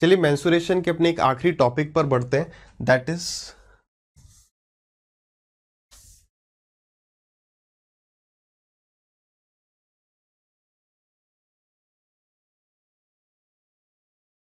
चलिए मेंसुरेशन के अपने एक आखिरी टॉपिक पर बढ़ते हैं, दैट इज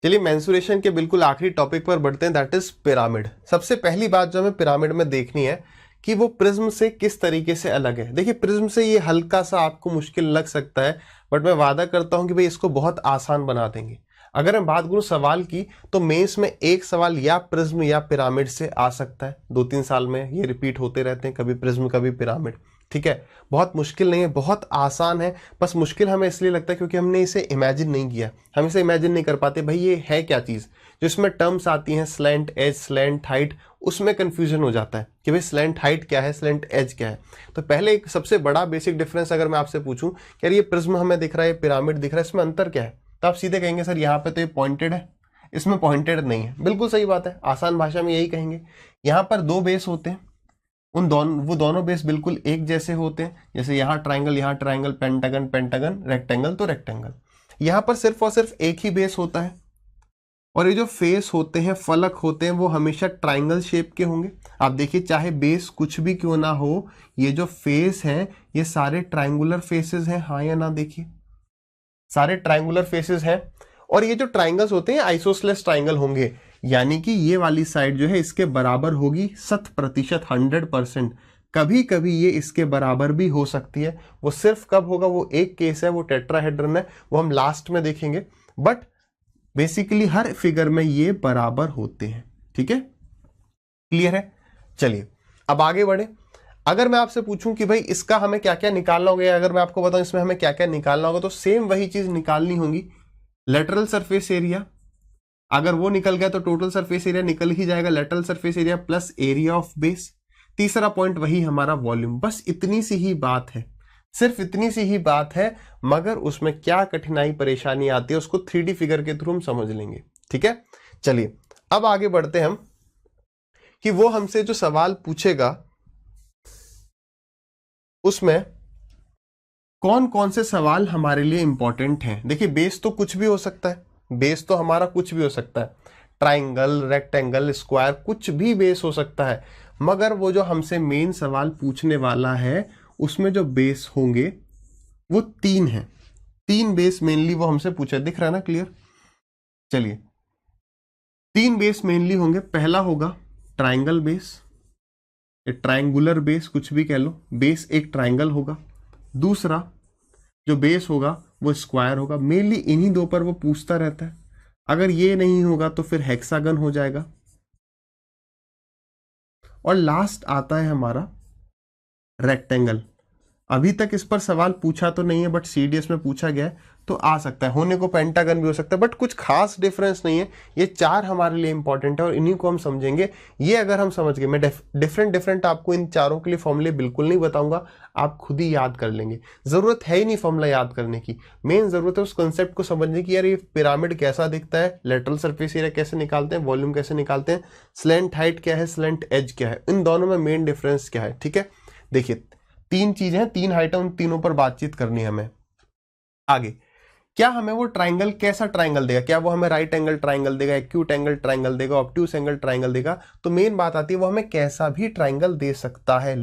चलिए मेंसुरेशन के बिल्कुल आखिरी टॉपिक पर बढ़ते हैं, दैट इज पिरामिड। सबसे पहली बात जो हमें पिरामिड में देखनी है कि वो प्रिज्म से किस तरीके से अलग है। देखिए प्रिज्म से ये हल्का सा आपको मुश्किल लग सकता है, बट मैं वादा करता हूं कि भाई इसको बहुत आसान बना देंगे। अगर मैं बात करूं सवाल की, तो मेंस में एक सवाल या प्रिज्म या पिरामिड से आ सकता है। 2-3 साल में ये रिपीट होते रहते हैं, कभी प्रिज्म कभी पिरामिड। ठीक है, बहुत मुश्किल नहीं है, बहुत आसान है। बस मुश्किल हमें इसलिए लगता है क्योंकि हमने इसे इमेजिन नहीं किया। हम इसे इमेजिन नहीं कर पाते भाई ये है क्या चीज़। जो इसमें टर्म्स आती हैं स्लैंट एज, स्लैंट हाइट, उसमें कंफ्यूजन हो जाता है कि भाई स्लैंट हाइट क्या है, स्लैंट एज क्या है। तो पहले एक सबसे बड़ा बेसिक डिफरेंस अगर मैं आपसे पूछूं कि यार ये प्रिज्म हमें दिख रहा है, पिरामिड दिख रहा है, इसमें अंतर क्या है, तो आप सीधे कहेंगे सर यहाँ पे तो ये पॉइंटेड है, इसमें पॉइंटेड नहीं है। बिल्कुल सही बात है, आसान भाषा में यही कहेंगे। यहाँ पर दो बेस होते हैं, वो दोनों बेस बिल्कुल एक जैसे होते हैं। जैसे यहाँ ट्राइंगल, पेंटागन पेंटागन, रेक्टेंगल तो रेक्टेंगल। यहाँ पर सिर्फ और सिर्फ एक ही बेस होता है, और ये जो फेस होते हैं, फलक होते हैं, वो हमेशा ट्राइंगल शेप के होंगे। आप देखिए चाहे बेस कुछ भी क्यों ना हो, ये जो फेस हैं ये सारे ट्राइंगुलर फेसेस हैं, हाँ या ना। देखिए सारे ट्राइंगुलर फेसेस हैं, और ये जो ट्राइंगल्स होते हैं आइसोसेलेस ट्राइंगल होंगे, यानी कि ये वाली साइड जो है इसके बराबर होगी 100%, 100%। कभी कभी ये इसके बराबर भी हो सकती है, वो सिर्फ कब होगा, वो एक केस है, वो टेट्राहेड्रन है, वो हम लास्ट में देखेंगे। बट बेसिकली हर फिगर में ये बराबर होते हैं। ठीक है, क्लियर है। चलिए अब आगे बढ़े। अगर मैं आपसे पूछूं कि भाई इसका हमें क्या क्या निकालना होगा, अगर मैं आपको बताऊं इसमें हमें क्या क्या निकालना होगा, तो सेम वही चीज निकालनी होगी। लेटरल सरफेस एरिया, अगर वो निकल गया तो टोटल सरफेस एरिया निकल ही जाएगा, lateral surface area plus area of base. तीसरा पॉइंट वही हमारा वॉल्यूम। बस इतनी सी ही बात है, सिर्फ इतनी सी ही बात है, मगर उसमें क्या कठिनाई परेशानी आती है उसको 3D फिगर के थ्रू हम समझ लेंगे। ठीक है, चलिए अब आगे बढ़ते हैं हम कि वो हमसे जो सवाल पूछेगा उसमें कौन कौन से सवाल हमारे लिए इंपॉर्टेंट हैं। देखिए बेस तो कुछ भी हो सकता है, बेस तो हमारा कुछ भी हो सकता है, ट्राइंगल, रेक्टेंगल, स्क्वायर, कुछ भी बेस हो सकता है। मगर वो जो हमसे मेन सवाल पूछने वाला है उसमें जो बेस होंगे वो 3 हैं। 3 बेस मेनली वो हमसे पूछे, दिख रहा है ना, क्लियर। चलिए 3 बेस मेनली होंगे। पहला होगा ट्राइंगल बेस, ट्राइंगुलर बेस, कुछ भी कह लो, बेस एक ट्राइंगल होगा। दूसरा जो बेस होगा वो स्क्वायर होगा। मेनली इन्हीं दो पर वो पूछता रहता है। अगर ये नहीं होगा तो फिर हेक्सागन हो जाएगा। और लास्ट आता है हमारा रेक्टेंगल। अभी तक इस पर सवाल पूछा तो नहीं है, बट सीडीएस में पूछा गया है तो आ सकता है, होने को पेंटागन भी हो सकता है, बट कुछ खास डिफरेंस नहीं है। ये 4 हमारे लिए इंपॉर्टेंट है और इन्हीं को हम समझेंगे। ये अगर हम समझ गए, मैं डिफरेंट आपको इन चारों के लिए फॉर्मूले बिल्कुल नहीं बताऊंगा, आप खुद ही याद कर लेंगे। जरूरत है ही नहीं फॉर्मूला याद करने की, मेन जरूरत है उस कंसेप्ट को समझने की। यार ये पिरामिड कैसा दिखता है, लेटरल सरफेस एरिया कैसे निकालते हैं, वॉल्यूम कैसे निकालते हैं, स्लैंट हाइट क्या है, स्लैंट एज क्या है, इन दोनों में मेन डिफरेंस क्या है। ठीक है, देखिए 3 चीजें हैं, 3 हाइट, उन तीनों पर बातचीत करनी है हमें। आगे क्या हमें वो ट्राइंगल कैसा ट्राइंगल देगा, क्या वो हमें राइट एंगल ट्राइंगल देगा, एक्यूट एंगल ट्राइंगल देगा, ऑब्ट्यूस एंगल ट्राइंगल देगा। तो मेन बात आती है वो हमें कैसा भी ट्राइंगल दे सकता है,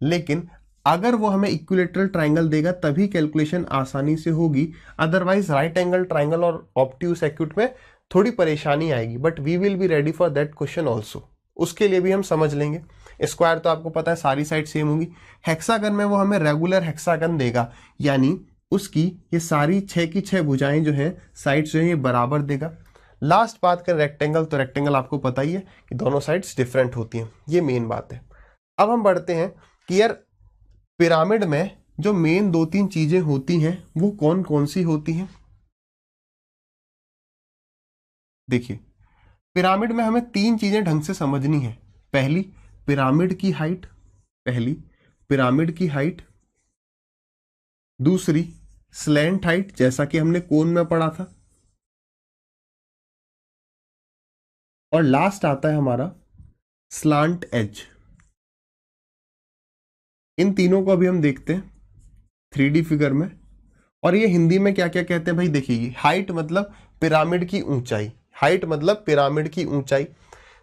लेकिन अगर वो हमें इक्विलेटरल ट्राइंगल देगा तभी कैलकुलेशन आसानी से होगी। अदरवाइज राइट एंगल ट्राइंगल और ऑब्ट्यूस एक्यूट में थोड़ी परेशानी आएगी, but we will be ready for that question also. उसके लिए भी हम समझ लेंगे। स्क्वायर तो आपको पता है सारी साइड सेम होगी। हेक्सागन में वो हमें रेगुलर हेक्सागन देगा, यानी उसकी ये सारी 6 की 6 भुजाएं जो हैं, साइड्स जो हैं, ये बराबर देगा। लास्ट बात करें रेक्टेंगल, तो रेक्टेंगल आपको पता ही है कि दोनों साइड्स डिफरेंट होती हैं, ये मेन बात है। अब हम बढ़ते हैं कि यार पिरामिड में जो मेन 2-3 चीजें होती हैं वो कौन कौन सी होती हैं। देखिए पिरामिड में हमें 3 चीजें ढंग से समझनी है। पहली पिरामिड की हाइट, दूसरी स्लैंट हाइट, जैसा कि हमने कोन में पढ़ा था, और लास्ट आता है हमारा स्लांट एज। इन तीनों को अभी हम देखते हैं 3D फिगर में। और ये हिंदी में क्या क्या कहते हैं भाई, देखिए हाइट मतलब पिरामिड की ऊंचाई, हाइट मतलब पिरामिड की ऊंचाई,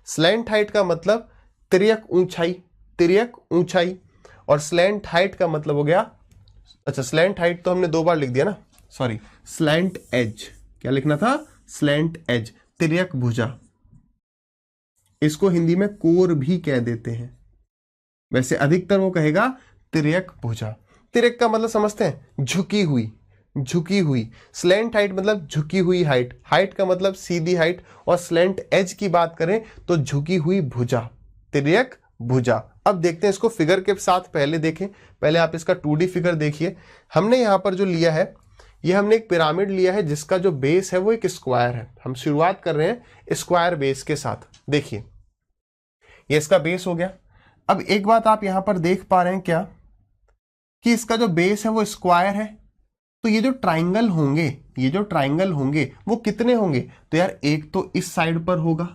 स्लैंट हाइट का मतलब तिर्यक ऊंचाई, तिर्यक ऊंचाई, और स्लैंट हाइट का मतलब हो गया, अच्छा स्लैंट हाइट तो हमने 2 बार लिख दिया ना, सॉरी, स्लैंट एज, क्या लिखना था, स्लैंट एज, तिर्यक भुजा, इसको हिंदी में कोर भी कह देते हैं, वैसे अधिकतर वो कहेगा तिर्यक भुजा। तिर्यक का मतलब समझते हैं, झुकी हुई, झुकी हुई। स्लैंट हाइट मतलब झुकी हुई हाइट, हाइट का मतलब सीधी हाइट, और स्लैंट एज की बात करें तो झुकी हुई भुजा, तिर्यक भुजा। अब देखते हैं इसको फिगर के साथ, पहले देखें, पहले आप इसका 2D फिगर देखिए। हमने यहां पर जो लिया है, ये हमने एक पिरामिड लिया है जिसका जो बेस है वो एक स्क्वायर है। हम शुरुआत कर रहे हैं स्क्वायर बेस के साथ। देखिए ये इसका बेस हो गया। अब एक बात आप यहां पर देख पा रहे हैं क्या, कि इसका जो बेस है वो स्क्वायर है, तो ये जो ट्राइंगल होंगे, ये जो ट्राइंगल होंगे वो कितने होंगे, तो यार एक तो इस साइड पर होगा,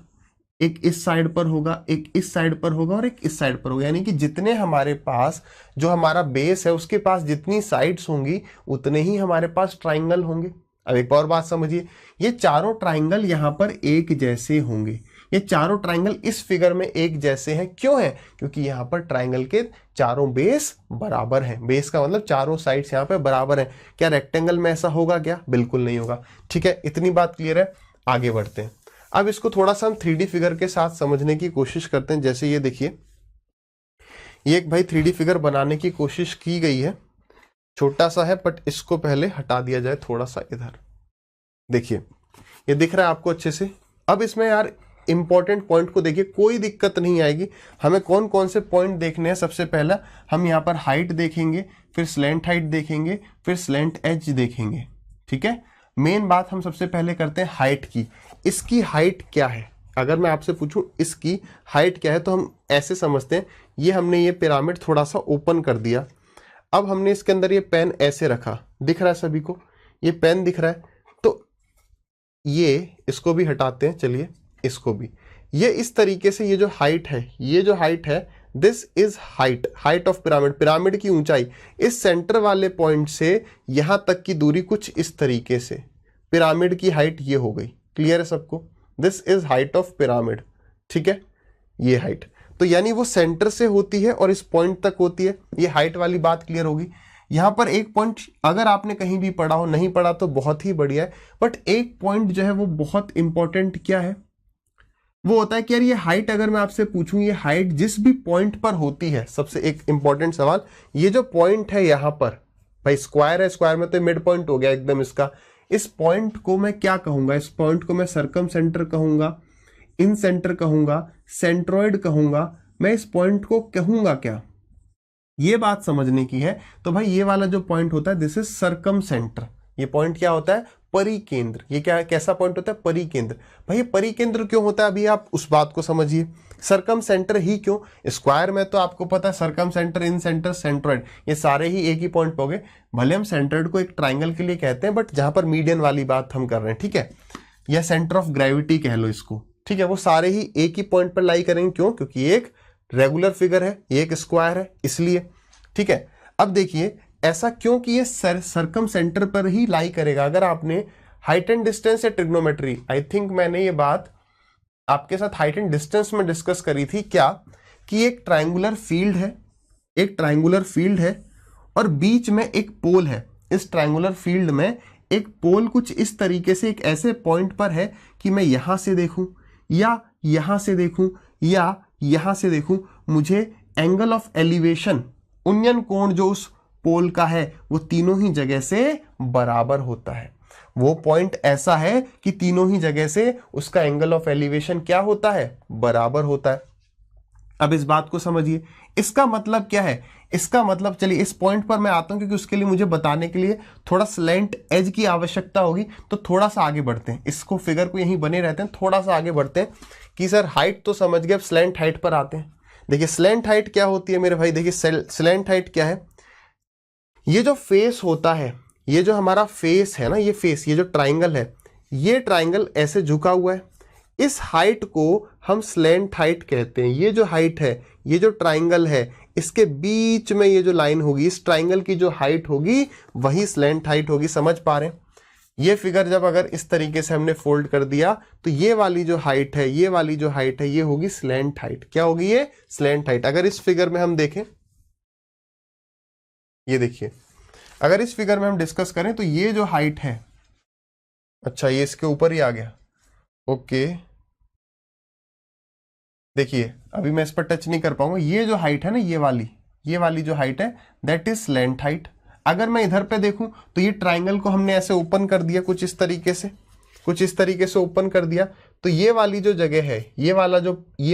एक इस साइड पर होगा, एक इस साइड पर होगा, और एक इस साइड पर होगा। यानी कि जितने हमारे पास जो हमारा बेस है उसके पास जितनी साइड्स होंगी उतने ही हमारे पास ट्राइंगल होंगे। अब एक और बात समझिए, ये चारों ट्राइंगल यहां पर एक जैसे होंगे, ये चारों ट्राइंगल इस फिगर में एक जैसे हैं। क्यों है, क्योंकि यहां पर ट्राइंगल के चारों बेस बराबर हैं। बेस का मतलब चारों साइड्स यहां पर बराबर हैं। क्या रेक्टेंगल में ऐसा होगा क्या, बिल्कुल नहीं होगा। ठीक है, इतनी बात क्लियर है, आगे बढ़ते हैं। अब इसको थोड़ा सा हम 3D फिगर के साथ समझने की कोशिश करते हैं। जैसे ये देखिए, ये एक भाई 3D फिगर बनाने की कोशिश की गई है, छोटा सा है, बट इसको पहले हटा दिया जाए थोड़ा सा इधर। देखिए ये दिख रहा है आपको अच्छे से। अब इसमें यार इंपॉर्टेंट पॉइंट को देखिए, कोई दिक्कत नहीं आएगी। हमें कौन कौन से पॉइंट देखने हैं, सबसे पहला हम यहाँ पर हाइट देखेंगे, फिर स्लैंट हाइट देखेंगे, फिर स्लैंट एज देखेंगे। ठीक है, मेन बात हम सबसे पहले करते हैं हाइट की। इसकी हाइट क्या है, अगर मैं आपसे पूछूं इसकी हाइट क्या है, तो हम ऐसे समझते हैं, ये हमने ये पिरामिड थोड़ा सा ओपन कर दिया। अब हमने इसके अंदर ये पेन ऐसे रखा, दिख रहा है सभी को, ये पेन दिख रहा है, तो ये इसको भी हटाते हैं, चलिए इसको भी। ये इस तरीके से ये जो हाइट है, ये जो हाइट है, this is height, height of pyramid, pyramid की ऊंचाई। इस सेंटर वाले पॉइंट से यहां तक की दूरी कुछ इस तरीके से, पिरामिड की हाइट ये हो गई। क्लियर है सबको, this is height of pyramid. ठीक है, ये हाइट, तो यानी वो सेंटर से होती है और इस पॉइंट तक होती है। ये हाइट वाली बात क्लियर होगी। यहां पर एक पॉइंट अगर आपने कहीं भी पढ़ा हो, नहीं पढ़ा तो बहुत ही बढ़िया है, बट एक पॉइंट जो है वो बहुत इंपॉर्टेंट क्या है, वो होता है कि यार ये हाइट, अगर मैं आपसे पूछूं ये हाइट जिस भी पॉइंट पर होती है, सबसे एक इंपॉर्टेंट सवाल, ये जो पॉइंट है यहां पर, भाई स्क्वायर है, स्क्वायर में तो मिड पॉइंट हो गया एकदम इसका। इस पॉइंट को मैं क्या कहूंगा, इस पॉइंट को मैं सरकम सेंटर कहूंगा, इन सेंटर कहूंगा, सेंट्रोइड कहूंगा, मैं इस पॉइंट को कहूंगा क्या, ये बात समझने की है। तो भाई ये वाला जो पॉइंट होता है, दिस इज सरकम सेंटर। ये पॉइंट क्या होता है, परिकेंद्र। ये क्या है, कैसा पॉइंट होता है, परिकेंद्र। भाई ये परिकेंद्र क्यों होता है, अभी आप उस बात को समझिए। सरकम सेंटर ही क्यों, स्क्वायर में तो आपको पता है सरकम सेंटर, इन सेंटर, सेंट्रोइड, ये सारे ही एक ही पॉइंट पे हो गए। भले हम सेंट्रोइड को एक ट्राइंगल के लिए कहते हैं, बट जहां पर मीडियन वाली बात हम कर रहे हैं, ठीक है, या सेंटर ऑफ ग्रेविटी कह लो इसको, ठीक है, वो सारे ही एक ही पॉइंट पर लाई करेंगे। क्यों, क्योंकि एक रेगुलर फिगर है, एक स्क्वायर है, इसलिए। ठीक है, अब देखिए ऐसा क्यों कि ये सरकम सेंटर पर ही लाई करेगा। अगर आपने हाइट एंड डिस्टेंस या ट्रिग्नोमेट्री, आई थिंक मैंने ये बात आपके साथ हाइट एंड डिस्टेंस में डिस्कस करी थी क्या, कि एक ट्रायंगुलर फील्ड है, एक ट्रायंगुलर फील्ड है और बीच में एक पोल है। इस ट्रायंगुलर फील्ड में एक पोल कुछ इस तरीके से एक ऐसे पॉइंट पर है कि मैं यहां से देखूं या यहां से देखूं या यहां से देखूं, मुझे एंगल ऑफ एलिवेशन, उन्नयन कोण जो उस पोल का है, वो तीनों ही जगह से बराबर होता है। वो पॉइंट ऐसा है कि तीनों ही जगह से उसका एंगल ऑफ एलिवेशन क्या होता है, बराबर होता है। अब इस बात को समझिए, इसका मतलब क्या है, इसका मतलब, चलिए इस पॉइंट पर मैं आता हूं क्योंकि उसके लिए मुझे बताने के लिए थोड़ा स्लैंट एज की आवश्यकता होगी। तो थोड़ा सा आगे बढ़ते हैं, इसको फिगर को यहीं बने रहते हैं, थोड़ा सा आगे बढ़ते हैं कि सर हाइट तो समझ गए, अब स्लैंट हाइट पर आते हैं। देखिए स्लैंट हाइट क्या होती है मेरे भाई, देखिए स्लैंट हाइट क्या है, ये जो फेस होता है, ये जो हमारा फेस है ना, ये फेस, ये जो ट्राइंगल है, ये ट्राइंगल ऐसे झुका हुआ है, इस हाइट को हम स्लैंट हाइट कहते हैं। ये जो हाइट है, ये जो ट्राइंगल है, इसके बीच में ये जो लाइन होगी, इस ट्राइंगल की जो हाइट होगी वही स्लैंट हाइट होगी। समझ पा रहे हैं, ये फिगर जब अगर इस तरीके से हमने फोल्ड कर दिया तो ये वाली जो हाइट है, ये वाली जो हाइट है, ये होगी स्लैंट हाइट। क्या होगी ये? Slant height. अगर इस फिगर में हम देखें, ये देखिए, अगर इस फिगर में हम डिस्कस करें तो ये जो हाइट है, अच्छा ये इसके ऊपर ही आ गया, ओके, देखिए अभी मैं इस पर टच नहीं कर पाऊंगा। ये जो हाइट है ना, ये वाली जो हाइट है, दैट इज स्लैंट हाइट। अगर मैं इधर पे देखूं तो ये ट्राइंगल को हमने ऐसे ओपन कर दिया, कुछ इस तरीके से, कुछ इस तरीके से ओपन कर दिया, तो ये वाली जो जगह है, ये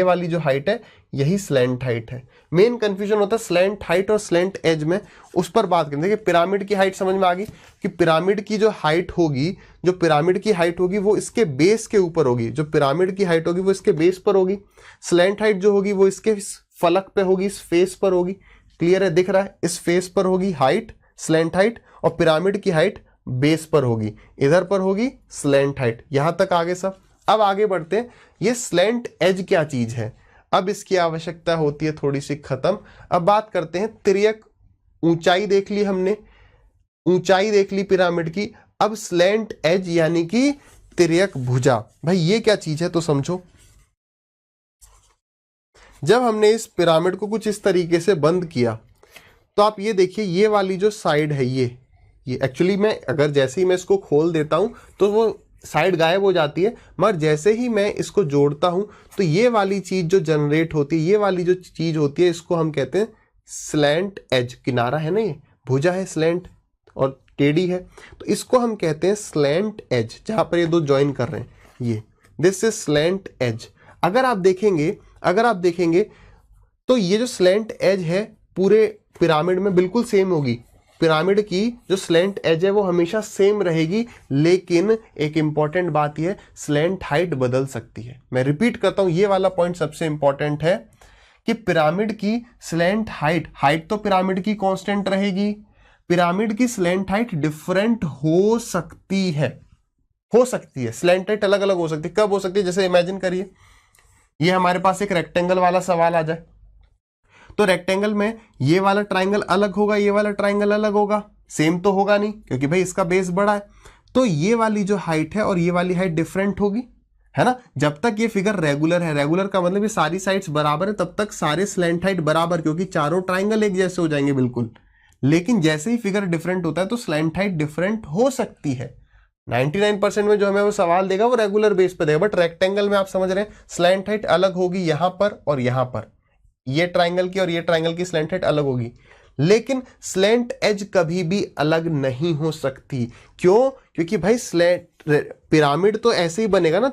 वाली जो हाइट है, यही स्लैंट हाइट है। मेन कंफ्यूजन होता है स्लैंट हाइट और स्लैंट एज में, उस पर बात करें। देखिए पिरामिड की हाइट समझ में आ गई कि पिरामिड की जो हाइट होगी, वो इसके बेस के ऊपर होगी। जो पिरामिड की हाइट होगी वो इसके बेस पर होगी। स्लैंट हाइट जो होगी वो इसके फलक पे होगी, इस फेस पर होगी। क्लियर है? दिख रहा है? इस फेस पर होगी हाइट, स्लैंट हाइट, और पिरामिड की हाइट बेस पर होगी, इधर पर होगी स्लैंट हाइट। यहां तक आगे सब। अब आगे बढ़ते हैं, ये स्लैंट एज क्या चीज है, अब इसकी आवश्यकता होती है थोड़ी सी खत्म। अब बात करते हैं तिर्यक ऊंचाई। देख ली हमने, ऊंचाई देख ली पिरामिड की। अब स्लैंट एज यानी कि तिर्यक भुजा। भाई ये क्या चीज है तो समझो। जब हमने इस पिरामिड को कुछ इस तरीके से बंद किया तो आप ये देखिए, ये वाली जो साइड है, ये एक्चुअली मैं अगर जैसे ही मैं इसको खोल देता हूं तो वो साइड गायब हो जाती है, मगर जैसे ही मैं इसको जोड़ता हूं तो ये वाली चीज जो जनरेट होती है, ये वाली जो चीज होती है, इसको हम कहते हैं स्लैंट एज। किनारा है ना, ये भुजा है स्लैंट और टेढ़ी है, तो इसको हम कहते हैं स्लैंट एज। जहां पर ये दो ज्वाइन कर रहे हैं, ये दिस इज स्लैंट एज। अगर आप देखेंगे तो ये जो स्लैंट एज है पूरे पिरामिड में बिल्कुल सेम होगी। पिरामिड की जो स्लैंट एज है वो हमेशा सेम रहेगी, लेकिन एक इंपॉर्टेंट बात यह है, स्लैंट हाइट बदल सकती है। मैं रिपीट करता हूं, ये वाला पॉइंट सबसे इंपॉर्टेंट है कि पिरामिड की स्लैंट हाइट तो पिरामिड की कांस्टेंट रहेगी, पिरामिड की स्लैंट हाइट डिफरेंट हो सकती है। स्लैंट हाइट अलग अलग हो सकती है। कब हो सकती है? जैसे इमेजिन करिए, ये हमारे पास एक रेक्टेंगल वाला सवाल आ जाए, तो रेक्टेंगल में ये वाला ट्राइंगल अलग होगा, ये वाला ट्राइंगल अलग होगा, सेम तो होगा नहीं, क्योंकि भाई इसका बेस बड़ा है। तो ये वाली जो हाइट है और ये वाली हाइट डिफरेंट होगी, है ना। जब तक ये फिगर रेगुलर है, रेगुलर का मतलब ये सारी साइड्स बराबर है, तब तक सारे स्लैंट हाइट बराबर, क्योंकि चारों ट्राइंगल एक जैसे हो जाएंगे बिल्कुल। लेकिन जैसे ही फिगर डिफरेंट होता है तो स्लैंट हाइट डिफरेंट हो सकती है। 99% में जो हमें वो सवाल देगा वो रेगुलर बेस पे देगा, बट रेक्टेंगल में आप समझ रहे हैं स्लैंट हाइट अलग होगी, यहां पर और यहां पर, ये ट्राइंगल की और ये ट्राइंगल की स्लैंट हाइट अलग होगी। लेकिन स्लैंट एज कभी भी अलग नहीं हो सकती। क्यों? क्योंकि भाई पिरामिड तो ऐसे ही बनेगा ना,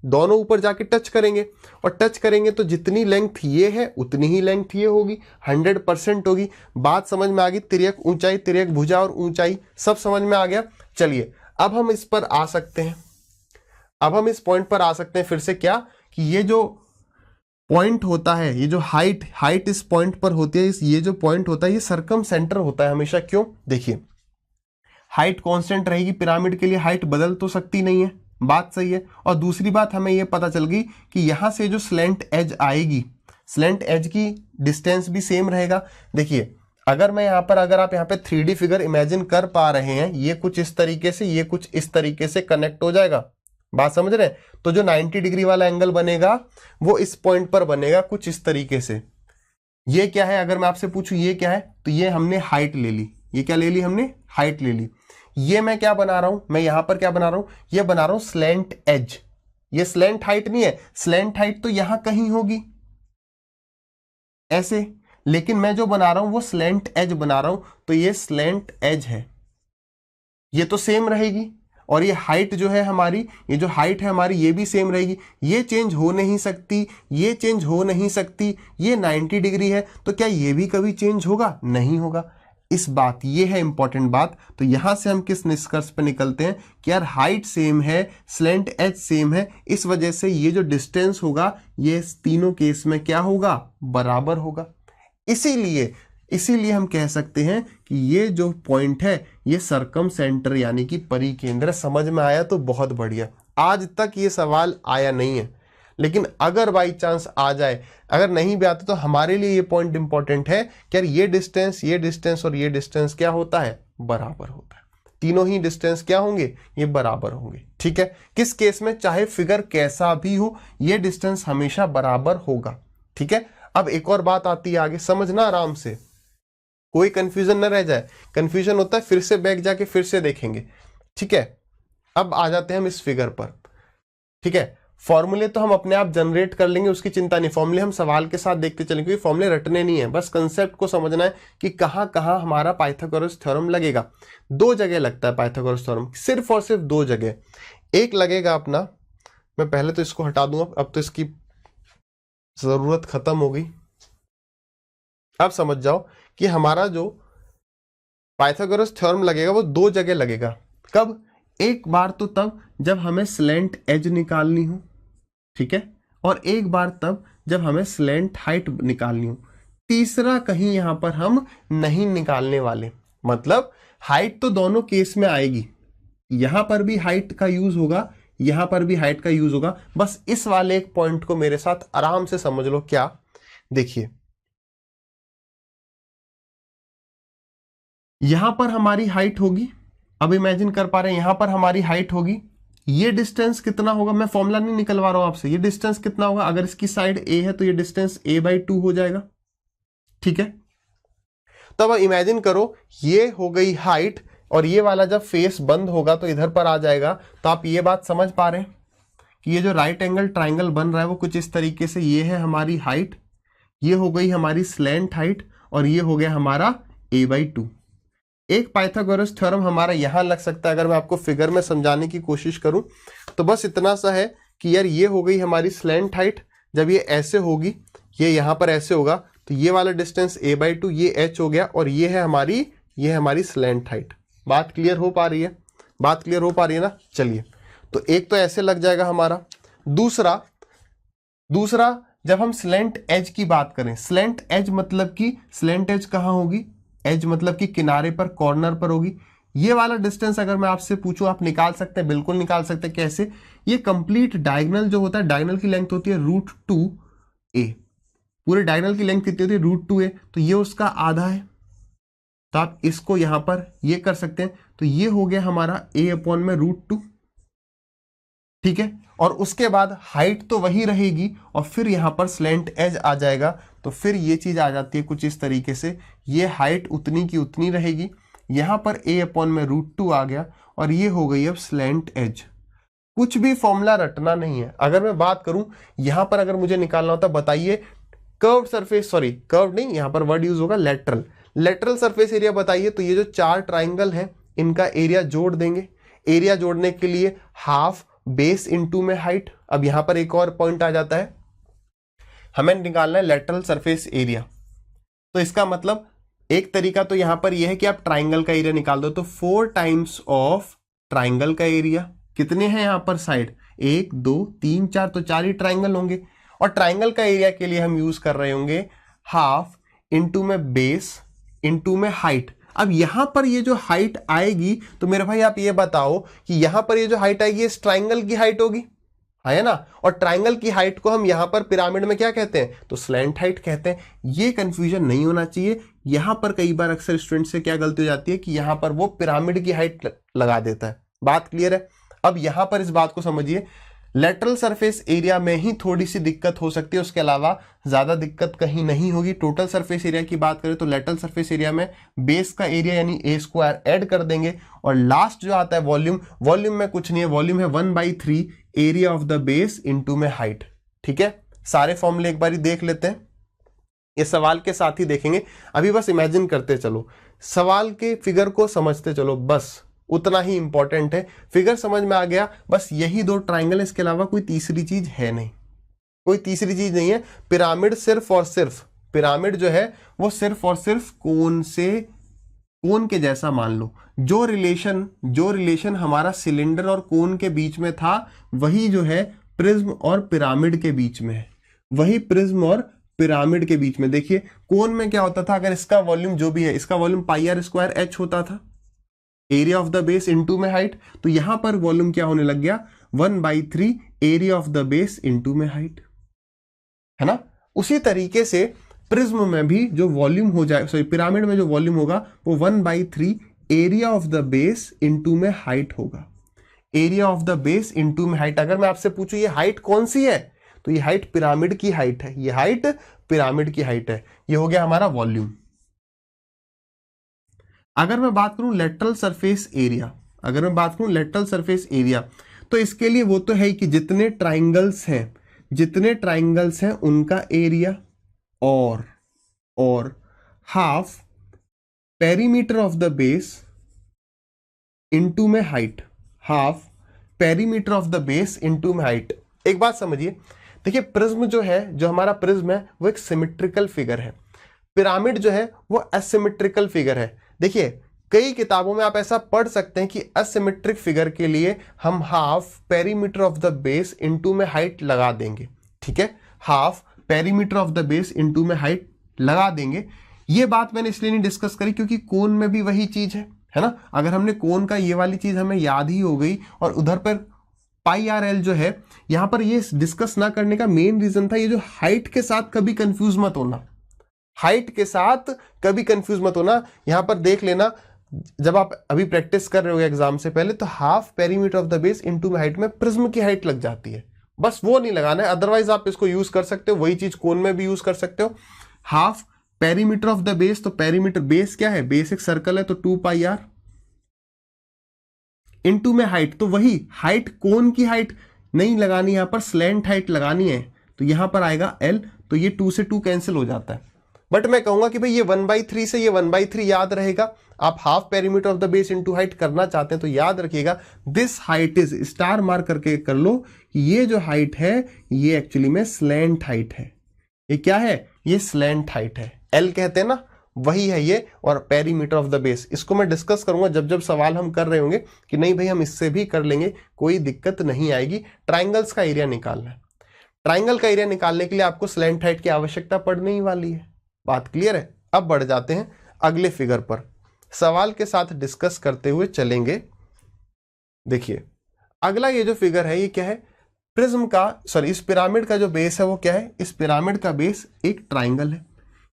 दोनों ऊपर जाके टच करेंगे, और टच करेंगे तो जितनी लेंथ ये है उतनी ही लेंथ ये होगी, 100% होगी। बात समझ में आ गई? तिर्यक ऊंचाई, तिर्यक भुजा और ऊंचाई सब समझ में आ गया। चलिए अब हम इस पर आ सकते हैं, अब हम इस पॉइंट पर आ सकते हैं फिर से। क्या कि ये जो पॉइंट होता है, ये जो हाइट इस पॉइंट पर होती है, ये जो पॉइंट होता है ये सरकम सेंटर होता है हमेशा। क्यों? देखिए हाइट कांस्टेंट रहेगी, पिरामिड के लिए हाइट बदल तो सकती नहीं है, बात सही है। और दूसरी बात हमें ये पता चल गई कि यहां से जो स्लैंट एज आएगी, स्लैंट एज की डिस्टेंस भी सेम रहेगा। देखिए अगर मैं यहां पर, अगर आप यहां पे 3D फिगर इमेजिन कर पा रहे हैं, ये कुछ इस तरीके से, ये कुछ इस तरीके से कनेक्ट हो जाएगा, बात समझ रहे हैं। तो जो 90 डिग्री वाला एंगल बनेगा वो इस पॉइंट पर बनेगा कुछ इस तरीके से। ये क्या है? अगर मैं आपसे पूछूं ये क्या है, तो ये हमने हाइट ले ली। ये क्या ले ली हमने? हाइट ले ली। ये मैं क्या बना रहा हूं? मैं यहां पर क्या बना रहा हूं? ये बना रहा हूं स्लैंट एज। ये स्लैंट हाइट नहीं है, स्लैंट हाइट तो यहां कहीं होगी ऐसे, लेकिन मैं जो बना रहा हूं वो स्लैंट एज बना रहा हूं, तो ये स्लैंट एज है, ये तो सेम रहेगी। और ये हाइट जो है हमारी, ये जो हाइट है हमारी, ये भी सेम रहेगी, ये चेंज हो नहीं सकती, ये चेंज हो नहीं सकती। ये 90 डिग्री है, तो क्या ये भी कभी चेंज होगा? नहीं होगा। इस बात, ये है इंपॉर्टेंट बात। तो यहां से हम किस निष्कर्ष पर निकलते हैं कि यार हाइट सेम है, स्लैंट एज सेम है, इस वजह से ये जो डिस्टेंस होगा ये तीनों केस में क्या होगा? बराबर होगा। इसीलिए हम कह सकते हैं कि ये जो पॉइंट है ये सरकम सेंटर यानी कि परिकेंद्र। समझ में आया तो बहुत बढ़िया। आज तक ये सवाल आया नहीं है, लेकिन अगर बाई चांस आ जाए, अगर नहीं भी आता तो हमारे लिए ये पॉइंट इंपॉर्टेंट है कि यार ये डिस्टेंस और ये डिस्टेंस क्या होता है? बराबर होता है। तीनों ही डिस्टेंस क्या होंगे, ये बराबर होंगे। ठीक है, किस केस में, चाहे फिगर कैसा भी हो, ये डिस्टेंस हमेशा बराबर होगा। ठीक है, अब एक और बात आती है आगे, समझना आराम से, कोई कंफ्यूजन न रह जाए। कंफ्यूजन होता है फिर से बैक जाके फिर से देखेंगे। ठीक है, अब आ जाते हैं हम इस फिगर पर। ठीक है, फॉर्मूले तो हम अपने आप जनरेट कर लेंगे, उसकी चिंता नहीं, फॉर्मूले हम सवाल के साथ देखते चलेंगे, क्योंकि फॉर्मूले रटने नहीं है, बस कंसेप्ट को समझना है कि कहां कहां हमारा पाइथागोरस थ्योरम लगेगा। दो जगह लगता है पाइथागोरस थ्योरम, सिर्फ और सिर्फ दो जगह। एक लगेगा अपना, मैं पहले तो इसको हटा दूंगा, अब तो इसकी जरूरत खत्म हो गई। अब समझ जाओ कि हमारा जो पाइथागोरस थ्योरम लगेगा वो दो जगह लगेगा। कब, एक बार तो तब जब हमें स्लैंट एज निकालनी हो, ठीक है, और एक बार तब जब हमें स्लैंट हाइट निकालनी हो। तीसरा कहीं यहां पर हम नहीं निकालने वाले, मतलब हाइट तो दोनों केस में आएगी, यहां पर भी हाइट का यूज होगा, यहां पर भी हाइट का यूज होगा। बस इस वाले एक पॉइंट को मेरे साथ आराम से समझ लो। क्या, देखिए यहां पर हमारी हाइट होगी, अब इमेजिन कर पा रहे हैं, यहां पर हमारी हाइट होगी, ये डिस्टेंस कितना होगा, मैं फॉर्मूला नहीं निकलवा रहा हूं आपसे, ये डिस्टेंस कितना होगा, अगर इसकी साइड ए है तो ये डिस्टेंस a/2 हो जाएगा। ठीक है, तो अब इमेजिन करो, ये हो गई हाइट, और ये वाला जब फेस बंद होगा तो इधर पर आ जाएगा। तो आप ये बात समझ पा रहे हैं कि ये जो राइट एंगल ट्राइंगल बन रहा है वो कुछ इस तरीके से, ये है हमारी हाइट, ये हो गई हमारी स्लैंट हाइट, और ये हो गया हमारा a/2। एक पाइथागोरस थ्योरम हमारा यहां लग सकता है, अगर मैं आपको फिगर में समझाने की कोशिश करूं तो बस इतना सा है कि यार ये हो गई हमारी स्लैंट हाइट, जब ये ऐसे होगी, ये यहां पर ऐसे होगा, तो ये वाला डिस्टेंस a/2, ये h हो गया, और ये है हमारी स्लैंट हाइट। बात क्लियर हो पा रही है, बात क्लियर हो पा रही है ना। चलिए, तो एक तो ऐसे लग जाएगा हमारा। दूसरा जब हम स्लैंट एज की बात करें, स्लैंट एज मतलब कि स्लैंट एज कहां होगी, एज मतलब कि किनारे पर, कॉर्नर पर होगी। ये वाला डिस्टेंस अगर मैं आपसे पूछूं, आप निकाल सकते हैं, बिल्कुल निकाल सकते हैं। कैसे, ये कंप्लीट डायगोनल जो होता है, डायगोनल की लेंथ होती है √2a, पूरे डायगोनल की लेंथ कितनी होती है, √2a, तो ये उसका आधा है। तो आप इसको यहां पर ये कर सकते हैं, तो ये हो गया हमारा a/√2। ठीक है, और उसके बाद हाइट तो वही रहेगी, और फिर यहां पर स्लैंट एज आ जाएगा, तो फिर ये चीज आ जाती है कुछ इस तरीके से, ये हाइट उतनी की उतनी रहेगी, यहां पर a/√2 आ गया, और ये हो गई अब स्लैंट एज। कुछ भी फॉर्मूला रटना नहीं है। अगर मैं बात करूं यहां पर, अगर मुझे निकालना होता, बताइए कर्व सरफेस, सॉरी कर्व नहीं, यहां पर वर्ड यूज होगा लेटरल सरफेस एरिया बताइए। तो ये जो चार ट्राइंगल है इनका एरिया जोड़ देंगे। एरिया जोड़ने के लिए हाफ बेस इनटू में हाइट। अब यहां पर एक और पॉइंट आ जाता है, हमें निकालना है लेटरल सरफेस एरिया। तो इसका मतलब एक तरीका तो यहां पर यह है कि आप ट्राइंगल का एरिया निकाल दो, तो 4 टाइम्स ऑफ ट्राइंगल का एरिया। कितने हैं यहां पर साइड, 1 2 3 4, तो 4 ही ट्राइंगल होंगे। और ट्राइंगल का एरिया के लिए हम यूज कर रहे होंगे हाफ इनटू में बेस इनटू में हाइट। अब यहां पर ये जो हाइट आएगी, तो मेरे भाई आप ये बताओ कि यहां पर ये जो हाइट आएगी इस ट्राइंगल की हाइट होगी, है ना। और ट्राइंगल की हाइट को हम यहां पर पिरामिड में क्या कहते हैं, तो स्लैंट हाइट कहते हैं। ये कंफ्यूजन नहीं होना चाहिए। यहां पर कई बार अक्सर स्टूडेंट से क्या गलती हो जाती है कि यहां पर वो पिरामिड की हाइट लगा देता है। बात क्लियर है। अब यहां पर इस बात को समझिए, लेटरल सरफेस एरिया में ही थोड़ी सी दिक्कत हो सकती है, उसके अलावा ज्यादा दिक्कत कहीं नहीं होगी। टोटल सरफेस एरिया की बात करें तो लेटरल सरफेस एरिया में बेस का एरिया यानी a² ऐड कर देंगे, और लास्ट जो आता है वॉल्यूम में कुछ नहीं है, वॉल्यूम है 1/3 area of the base into में हाइट। ठीक है, सारे फॉर्मूले एक बार देख लेते हैं, ये सवाल के साथ ही देखेंगे। अभी बस इमेजिन करते चलो, सवाल के फिगर को समझते चलो, बस उतना ही इंपॉर्टेंट है। फिगर समझ में आ गया, बस यही दो ट्राइंगल, इसके अलावा कोई तीसरी चीज है नहीं, कोई तीसरी चीज नहीं है। पिरामिड सिर्फ और सिर्फ, पिरामिड जो है वो सिर्फ और सिर्फ कोन के जैसा मान लो। जो रिलेशन हमारा सिलेंडर और कोन के बीच में था, वही जो है प्रिज्म और पिरामिड के बीच में है, वही प्रिज्म और पिरामिड के बीच में। देखिए कोन में क्या होता था, अगर इसका वॉल्यूम जो भी है, इसका वॉल्यूम πr² होता था, area of the base into में हाइट, तो यहां पर वॉल्यूम क्या होने लग गया, 1/3 area of the base into में हाइट, है ना। उसी तरीके से प्रिज्म में भी जो वॉल्यूम हो जाए, सॉरी पिरामिड में जो वॉल्यूम होगा वो 1/3 area of the base into में हाइट होगा। Area of the base into में हाइट। अगर मैं आपसे पूछूं ये हाइट कौन सी है, तो ये हाइट पिरामिड की हाइट है, ये हाइट पिरामिड की हाइट है। ये हो गया हमारा वॉल्यूम। अगर मैं बात करूं लेटरल सरफेस एरिया, अगर मैं बात करूं लेटरल सरफेस एरिया, तो इसके लिए वो तो है ही कि जितने ट्राइंगल्स हैं, जितने ट्राइंगल्स हैं उनका एरिया और half perimeter of the base into में height, half perimeter of the base into में हाइट। एक बात समझिए, देखिए प्रिज्म जो है, जो हमारा प्रिज्म है वो एक सिमेट्रिकल फिगर है, पिरामिड जो है वो असिमेट्रिकल फिगर है। देखिए कई किताबों में आप ऐसा पढ़ सकते हैं कि असिमेट्रिक फिगर के लिए हम half perimeter of the base into में हाइट लगा देंगे। ठीक है, half perimeter of the base into में हाइट लगा देंगे। ये बात मैंने इसलिए नहीं डिस्कस करी क्योंकि कोन में भी वही चीज है ना। अगर हमने कोन का ये वाली चीज हमें याद ही हो गई और उधर पर पाई आर एल जो है, यहां पर ये डिस्कस ना करने का मेन रीजन था ये जो हाइट के साथ कभी कंफ्यूज मत होना, हाइट के साथ कभी कंफ्यूज मत होना। यहां पर देख लेना, जब आप अभी प्रैक्टिस कर रहे हो एग्जाम से पहले, तो half perimeter of the base into में हाइट में प्रिज्म की हाइट लग जाती है, बस वो नहीं लगाना है। अदरवाइज आप इसको यूज कर सकते हो, वही चीज कोन में भी यूज कर सकते हो। Half perimeter of the base, तो पेरीमीटर बेस क्या है, बेस एक सर्कल है तो 2 पाई आर इनटू में हाइट, तो वही हाइट कोन की हाइट नहीं लगानी, यहां पर स्लैंट हाइट लगानी है, तो यहां पर आएगा एल, तो ये 2 से 2 कैंसिल हो जाता है। बट मैं कहूंगा कि भाई ये 1/3 से ये 1/3 याद रहेगा। आप half perimeter of the base into height करना चाहते हैं तो याद रखिएगा this height is, star mark करके कर लो कि ये जो हाइट है ये एक्चुअली में स्लैंट हाइट है। ये क्या है, ये स्लैंट हाइट है, एल कहते हैं ना, वही है ये। और पेरीमीटर ऑफ द बेस, इसको मैं डिस्कस करूंगा जब जब सवाल हम कर रहे होंगे कि नहीं भाई हम इससे भी कर लेंगे, कोई दिक्कत नहीं आएगी। ट्राइंगल्स का एरिया निकालना है, ट्राइंगल का एरिया निकालने के लिए आपको स्लैंट हाइट की आवश्यकता पड़ने ही वाली है। बात क्लियर है। अब बढ़ जाते हैं अगले फिगर पर, सवाल के साथ डिस्कस करते हुए चलेंगे। देखिए अगला ये जो फिगर है ये क्या है, प्रिज्म का, सॉरी इस पिरामिड का जो बेस है वो क्या है, इस पिरामिड का बेस एक ट्राइंगल है।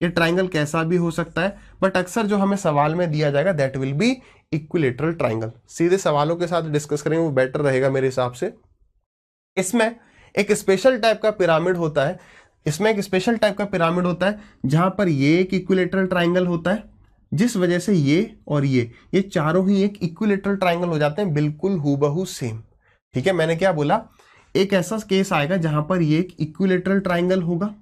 ये ट्राइंगल कैसा भी हो सकता है, बट अक्सर जो हमें सवाल में दिया जाएगा that will be equilateral triangle. सीधे सवालों के साथ डिस्कस करेंगे वो बेटर रहेगा मेरे हिसाब से। इसमें एक स्पेशल टाइप का पिरामिड होता है, इसमें एक स्पेशल टाइप का पिरामिड होता है जहां पर ये एक इक्विलेटरल ट्राइंगल होता है, जिस वजह से ये और ये चारों ही एक इक्विलेटरल ट्राइंगल हो जाते हैं, बिल्कुल हूबहू सेम। ठीक है, मैंने क्या बोला, एक ऐसा केस आएगा जहां पर ये एक इक्विलेटरल ट्राइंगल होगा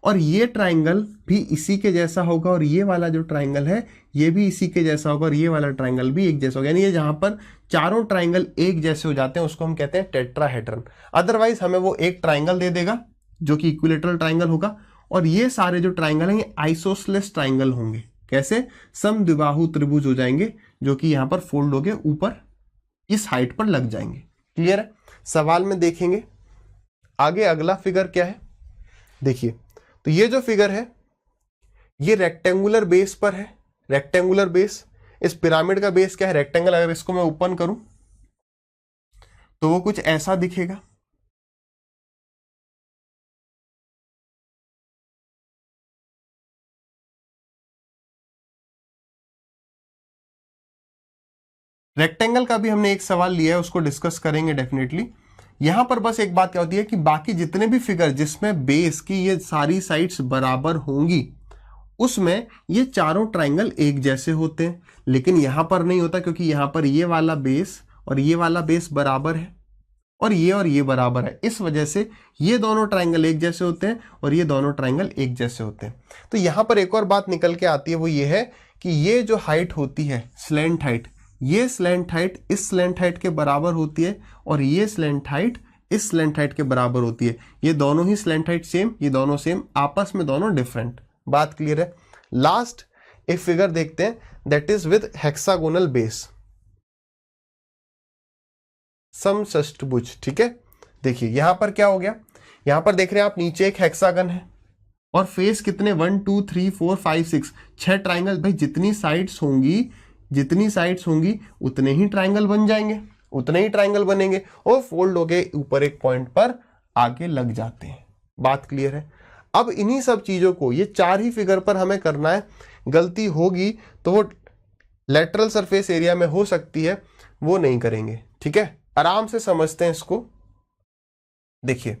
और ये ट्राइंगल भी इसी के जैसा होगा, और ये वाला जो ट्राइंगल है ये भी इसी के जैसा होगा, और ये वाला ट्राइंगल भी एक जैसा होगा। यानी ये जहां पर चारों ट्राइंगल एक जैसे हो जाते हैं उसको हम कहते हैं टेट्राहेड्रन। अदरवाइज हमें वो एक ट्राइंगल दे देगा जो कि इक्विलेटरल ट्राइंगल होगा, और ये सारे जो ट्राइंगल हैं ये आइसोसेलेस ट्राइंगल होंगे। कैसे, समद्विबाहु त्रिभुज हो जाएंगे जो कि यहां पर फोल्ड होके ऊपर इस हाइट पर लग जाएंगे। क्लियर है, सवाल में देखेंगे। आगे अगला फिगर क्या है, देखिए तो ये जो फिगर है ये रेक्टेंगुलर बेस पर है, रेक्टेंगुलर बेस। इस पिरामिड का बेस क्या है, रेक्टेंगल। अगर इसको मैं ओपन करूं तो वो कुछ ऐसा दिखेगा। रेक्टेंगल का भी हमने एक सवाल लिया है, उसको डिस्कस करेंगे डेफिनेटली। यहां पर बस एक बात क्या होती है कि बाकी जितने भी फिगर जिसमें बेस की ये सारी साइड्स बराबर होंगी उसमें ये चारों ट्राइंगल एक जैसे होते हैं, लेकिन यहां पर नहीं होता क्योंकि यहां पर ये वाला बेस और ये वाला बेस बराबर है और ये बराबर है। इस वजह से ये दोनों ट्राइंगल एक जैसे होते हैं और ये दोनों ट्राइंगल एक जैसे होते हैं। तो यहां पर एक और बात निकल के आती है, वो ये है कि ये जो हाइट होती है स्लैंट हाइट, ये स्लैंट हाइट इस स्लैंट हाइट के बराबर होती है और ये स्लैंट हाइट इस स्लैंट हाइट के बराबर होती है। ये दोनों ही स्लैंट हाइट सेम, ये दोनों सेम, आपस में दोनों डिफरेंट। बात क्लियर है। लास्ट एक फिगर देखते हैं that is with hexagonal base, समषष्ठभुज। ठीक है, देखिए यहां पर क्या हो गया, यहां पर देख रहे हैं आप नीचे एक हेक्सागन है और फेस कितने 1 2 3 4 5 6 6 ट्राइंगल। भाई जितनी साइड्स होंगी उतने ही ट्राइंगल बन जाएंगे, उतने ही ट्राइंगल बनेंगे और फोल्ड हो गए ऊपर एक पॉइंट पर आके लग जाते हैं। बात क्लियर है। अब इन्हीं सब चीजों को ये चार ही फिगर पर हमें करना है। गलती होगी तो वो लेटरल सरफेस एरिया में हो सकती है वो नहीं करेंगे। ठीक है, आराम से समझते हैं इसको। देखिए